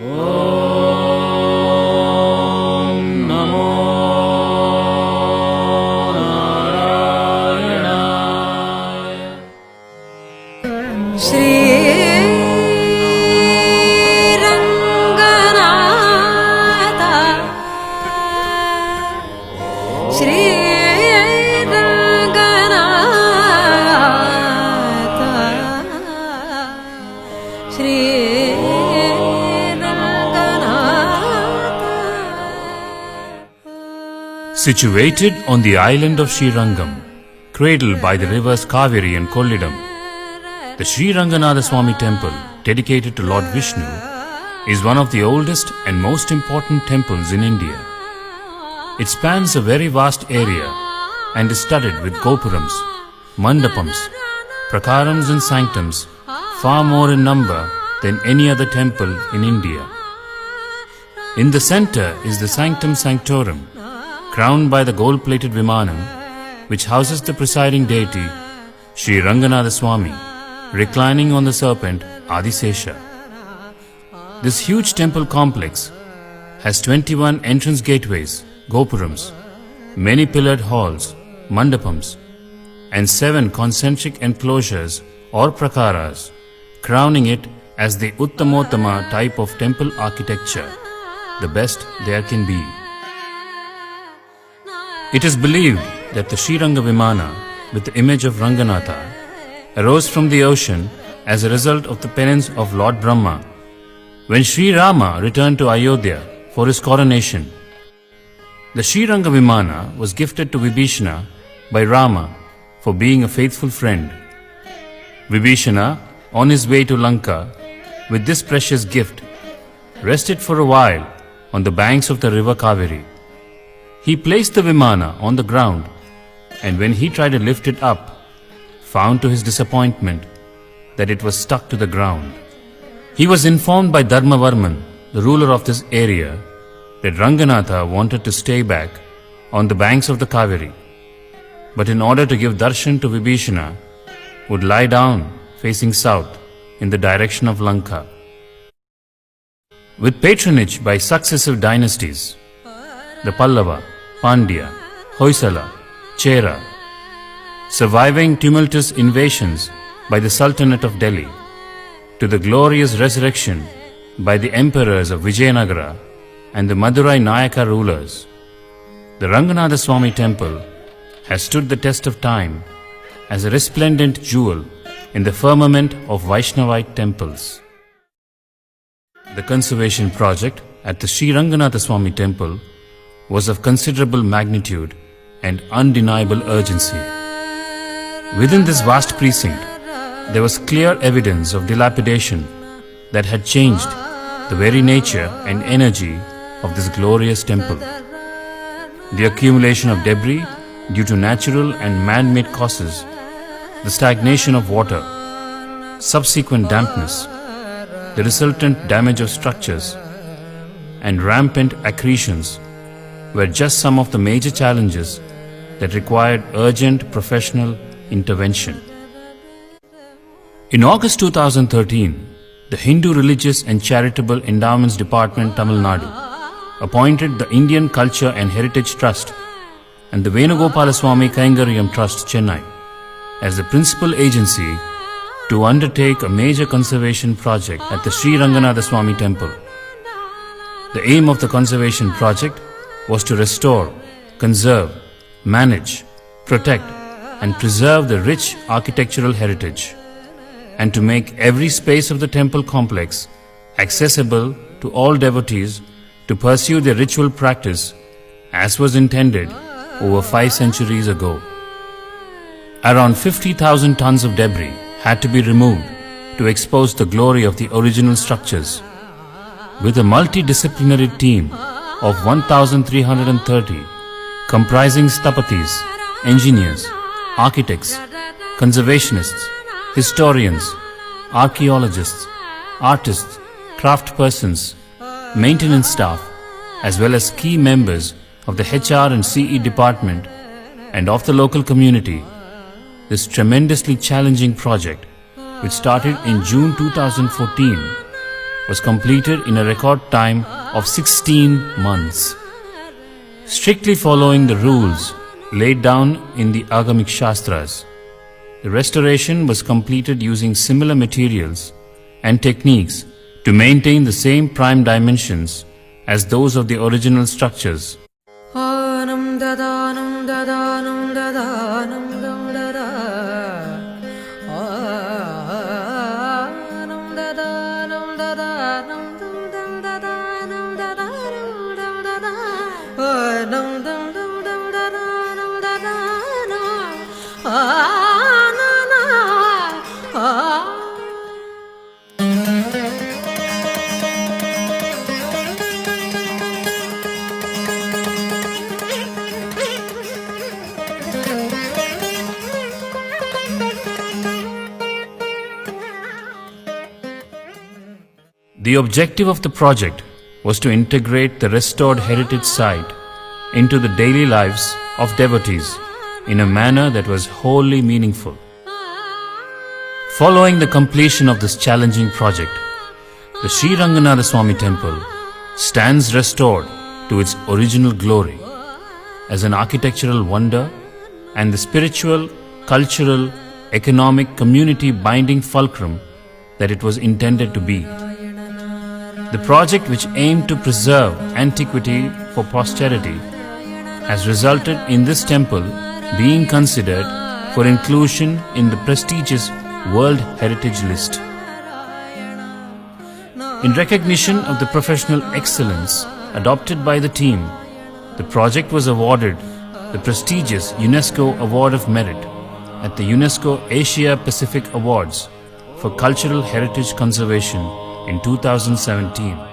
Om Namo Narayana. Shri Ranganatha, Shri Ranganatha, Shri Ranganatha. Situated on the island of Srirangam, cradled by the rivers Kaveri and Kollidam, the Sri Ranganatha Swami temple, dedicated to Lord Vishnu, is one of the oldest and most important temples in India. It spans a very vast area and is studded with gopurams, mandapams, prakarams and sanctums, far more in number than any other temple in India. In the center is the Sanctum Sanctorum, crowned by the gold-plated Vimanam, which houses the presiding deity, Sri Ranganatha Swami, reclining on the serpent Adisesha. This huge temple complex has 21 entrance gateways, gopurams, many pillared halls, mandapams, and 7 concentric enclosures or prakaras, crowning it as the Uttamottama type of temple architecture, the best there can be. It is believed that the Sriranga Vimana, with the image of Ranganatha, arose from the ocean as a result of the penance of Lord Brahma when Sri Rama returned to Ayodhya for his coronation. The Sriranga Vimana was gifted to Vibhishana by Rama for being a faithful friend. Vibhishana, on his way to Lanka with this precious gift, rested for a while on the banks of the river Kaveri. He placed the Vimana on the ground, and when he tried to lift it up, found to his disappointment that it was stuck to the ground. He was informed by Dharmavarman, the ruler of this area, that Ranganatha wanted to stay back on the banks of the Kaveri, but in order to give darshan to Vibhishana, would lie down facing south in the direction of Lanka. With patronage by successive dynasties, the Pallava, Pandya, Hoysala, Chera, surviving tumultuous invasions by the Sultanate of Delhi, to the glorious resurrection by the emperors of Vijayanagara and the Madurai Nayaka rulers, the Ranganatha Swami temple has stood the test of time as a resplendent jewel in the firmament of Vaishnavite temples. The conservation project at the Sri Ranganatha Swami temple was of considerable magnitude and undeniable urgency. Within this vast precinct, there was clear evidence of dilapidation that had changed the very nature and energy of this glorious temple. The accumulation of debris due to natural and man-made causes, the stagnation of water, subsequent dampness, the resultant damage of structures, and rampant accretions were just some of the major challenges that required urgent professional intervention. In August 2013, the Hindu Religious and Charitable Endowments Department, Tamil Nadu, appointed the Indian Culture and Heritage Trust and the Venugopala Swami Kaingaryam Trust, Chennai, as the principal agency to undertake a major conservation project at the Sri Ranganatha Swami temple. The aim of the conservation project was to restore, conserve, manage, protect, and preserve the rich architectural heritage, and to make every space of the temple complex accessible to all devotees to pursue their ritual practice as was intended over 5 centuries ago. Around 50,000 tons of debris had to be removed to expose the glory of the original structures. With a multidisciplinary team of 1,330 comprising sthapatis, engineers, architects, conservationists, historians, archaeologists, artists, craftspersons, maintenance staff, as well as key members of the HR and CE department and of the local community, this tremendously challenging project, which started in June 2014, was completed in a record time of 16 months. Strictly following the rules laid down in the Agamic Shastras, the restoration was completed using similar materials and techniques to maintain the same prime dimensions as those of the original structures. Anam dadanam dadanam dadanam dada. Anam dadanam dadanam dadanam dadanam dada. Anam dadanam dadanam dadanam. Anana. The objective of the project was to integrate the restored heritage site into the daily lives of devotees in a manner that was wholly meaningful. Following the completion of this challenging project, the Sri Ranganatha Swami temple stands restored to its original glory as an architectural wonder and the spiritual, cultural, economic, community binding fulcrum that it was intended to be. The project, which aimed to preserve antiquity for posterity, has resulted in this temple being considered for inclusion in the prestigious World Heritage List. In recognition of the professional excellence adopted by the team, the project was awarded the prestigious UNESCO Award of Merit at the UNESCO Asia Pacific Awards for Cultural Heritage Conservation in 2017.